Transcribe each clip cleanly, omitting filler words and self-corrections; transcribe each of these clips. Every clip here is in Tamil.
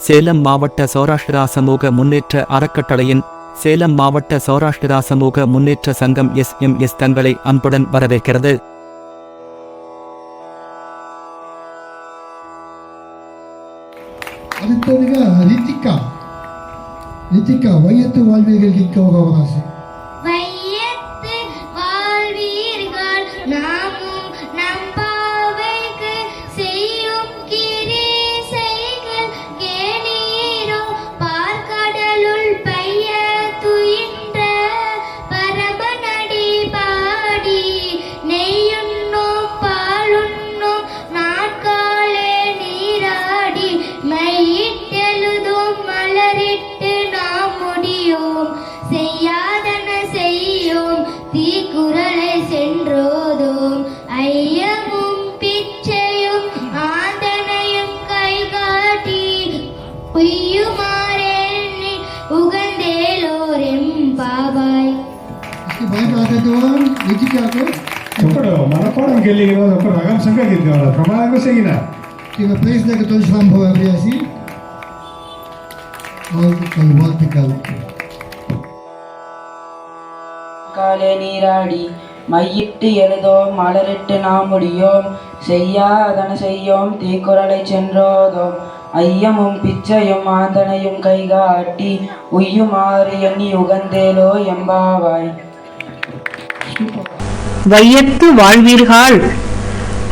சேலம் மாவட்ட சௌராஷ்டிரா சமூக முன்னேற்ற அறக்கட்டளையின் சேலம் மாவட்ட சௌராஷ்டிரா சமூக முன்னேற்ற சங்கம் SMS தங்களை அன்புடன் வரவேற்கிறது. அடுத்ததுగా ரித்திகா வையத்து வாழ்வீர்கள் கேட்க வையத்து வாழ்வீர்கள் நாமும் நம் பாவைக்கு செய்யும் கிரீசைகள் கேளீரோ பார்க்கடலுள் பைய துயின்ற பரமநடி பாடி நெய்யுண்ணோம் பாலுண்ணோம் நாட்காலே நீராடி மையிட்டெழுதும் மலரிட்டு நாம் முடியோம் செய்யாதன செய்யோம் தீக்குறளை சென்றோதோம் ஐயமும் பிச்சையும் ஆந்தனையும் கை காட்டி உய்யுமாறே உகந்தேலோரெம் பாபாய். ఒకడు మనపాడం వెళ్ళి ఒక రకం సంఖ్య ప్రమాదంగా చేయన ఇక ప్లేస్ దగ్గర తోసి సంభవ అభ్యాసి காலே நீராடி மையிட்டு எழுதோம் மலரிட்டு நாம் முடியோம் செய்யாதன செய்யோம் தீக்குறளை சென்றோதோம் ஐயமும் பிச்சையும் ஆந்தனையும் கைகாட்டி உய்யுமாறு எண்ணி உகந்தேலோ எம்பாவாய். வையத்து வாழ்வீர்கள்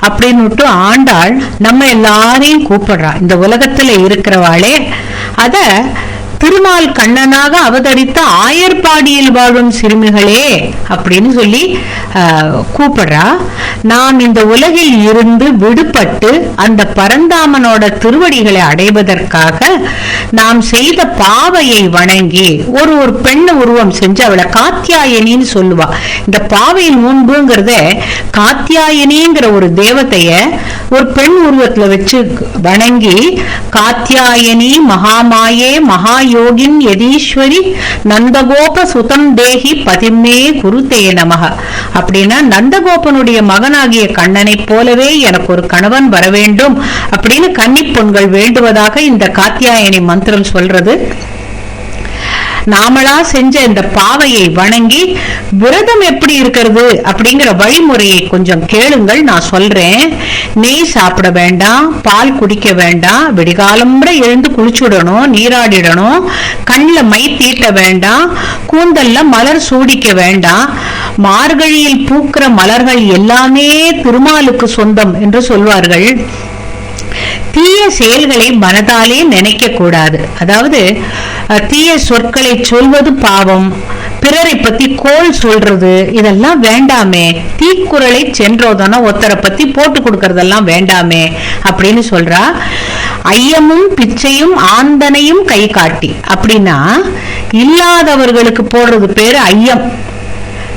அப்படின்னுட்டு ஆண்டாள் நம்ம எல்லாரையும் கூப்பிடுறா. இந்த உலகத்துல இருக்கிறவாளே அத திருமால் கண்ணனாக அவதரித்த ஆயர்பாடியில் வாழும் சிறுமிகளே அப்படின்னு சொல்லி கூப்பிடுறா. நாம் இந்த உலகில் இருந்து விடுபட்டு அந்த பரந்தாமனோட திருவடிகளை அடைவதற்காக நாம் செய்த பாவையை வணங்கி ஒரு பெண் உருவம் செஞ்சு அவளை காத்தியாயனின்னு சொல்லுவா. இந்த பாவை நோன்புங்கிறத காத்தியாயனிங்கிற ஒரு தேவதைய ஒரு பெண் உருவத்துல வச்சு வணங்கி காத்தியாயனி மகாமாயே மகாயோகின் யதீஸ்வரி நந்தகோப சுதம் தேகி பதிமே குருதே நமக அப்படின்னா நந்தகோபனுடைய மகனாகிய கண்ணனை போலவே எனக்கு ஒரு கணவன் வர வேண்டும் அப்படின்னு கன்னி பெண்கள் வேண்டுவதாக இந்த காத்தியாயனி மந்திரம் சொல்றது. நாமளா செஞ்ச இந்த பாவையை வணங்கி விரதம் எப்படி இருக்கிறது அப்படிங்கிற வழிமுறையை கொஞ்சம் கேளுங்கள், நான் சொல்றேன். நெய் சாப்பிட வேண்டாம், பால் குடிக்க வேண்டாம், விடிகாலம்புற எழுந்து குளிச்சுடணும், நீராடிடணும், கண்ணில் மை தீட்ட வேண்டாம், கூந்தல்ல மலர் சூடிக்க வேண்டாம். மார்கழியில் பூக்கிற மலர்கள் எல்லாமே திருமாலுக்கு சொந்தம் என்று சொல்வார்கள். தீய செயல்களை மனதாலே நினைக்க கூடாது. அதாவது தீய சொற்களை சொல்வது பாவம், பிறரை பத்தி கோல் சொல்றது இதெல்லாம் வேண்டாமே. தீக்குறளை சென்றோதனா ஒருத்தரை பத்தி போட்டு கொடுக்கறதெல்லாம் வேண்டாமே அப்படின்னு சொல்றா. ஐயமும் பிச்சையும் ஆந்தனையும் கை காட்டி அப்படின்னா இல்லாதவர்களுக்கு போடுறது பேரு ஐயம்.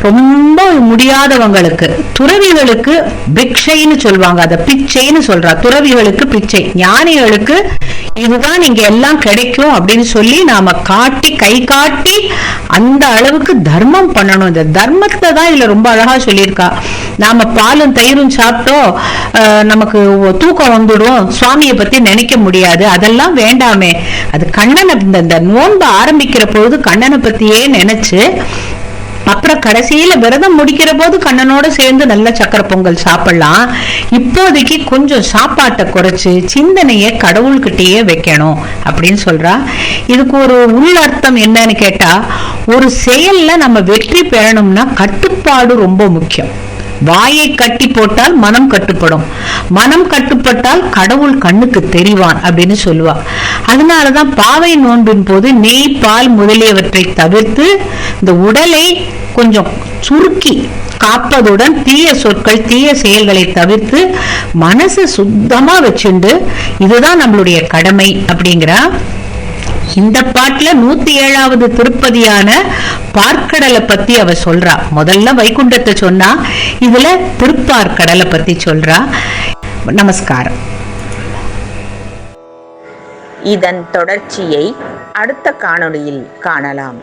ரொம்ப முடியாதவங்களுக்கு, துறவிகளுக்கு பிக்ஷைன்னு சொல்லுவாங்க, அத பிச்சைன்னு சொல்றா. துறவிகளுக்கு பிச்சை, ஞானிகளுக்கு இதுதான் நீங்க எல்லாம் கிடைக்கும் அப்படின்னு சொல்லி நாம காட்டி கை காட்டி அந்த அளவுக்கு தர்மம் பண்ணணும். இந்த தர்மத்தை தான் இதுல ரொம்ப அழகா சொல்லியிருக்கா. நாம பாலும் தயிரும் சாப்பிட்டோம் நமக்கு தூக்கம் வந்துடும், சுவாமியை பத்தி நினைக்க முடியாது, அதெல்லாம் வேண்டாமே. அது கண்ணனை இந்த நோன்பு ஆரம்பிக்கிற பொழுது கண்ணனை பத்தியே நினைச்சு அப்புறம் கடைசியில விரதம் முடிக்கிற போது கண்ணனோட சேர்ந்து நல்ல சக்கரை பொங்கல் சாப்பிடலாம். இப்போதைக்கு கொஞ்சம் சாப்பாட்டை குறைச்சு சிந்தனைய கடவுள்கிட்டயே வைக்கணும் அப்படின்னு சொல்றா. இதுக்கு ஒரு உள்ளர்த்தம் என்னன்னு கேட்டா, ஒரு செயல்ல நம்ம வெற்றி பெறணும்னா கட்டுப்பாடு ரொம்ப முக்கியம். வாயை கட்டி போட்டால் மனம் கட்டுப்படும், மனம் கட்டுப்பட்டால் கடவுள் கண்ணுக்கு தெரிவான் அப்படின்னு சொல்லுவா. அதனாலதான் பாவை நோன்பின் போது நெய் பால் முதலியவற்றை தவிர்த்து இந்த உடலை கொஞ்சம் சுருக்கி காப்பதுடன் தீய சொற்கள் தீய செயல்களை தவிர்த்து மனசு சுத்தமா வச்சுண்டு இதுதான் நம்மளுடைய கடமை அப்படிங்கிறா. இந்த பாட்டுல 107வது திருப்பதியான பார்க்கடலை பத்தி அவ சொல்றா. முதல்ல வைகுண்டத்தை சொன்னா, இதுல திருப்பார்க்கடலை பத்தி சொல்றா. நமஸ்காரம். இதன் தொடர்ச்சியை அடுத்த காணொளியில் காணலாம்.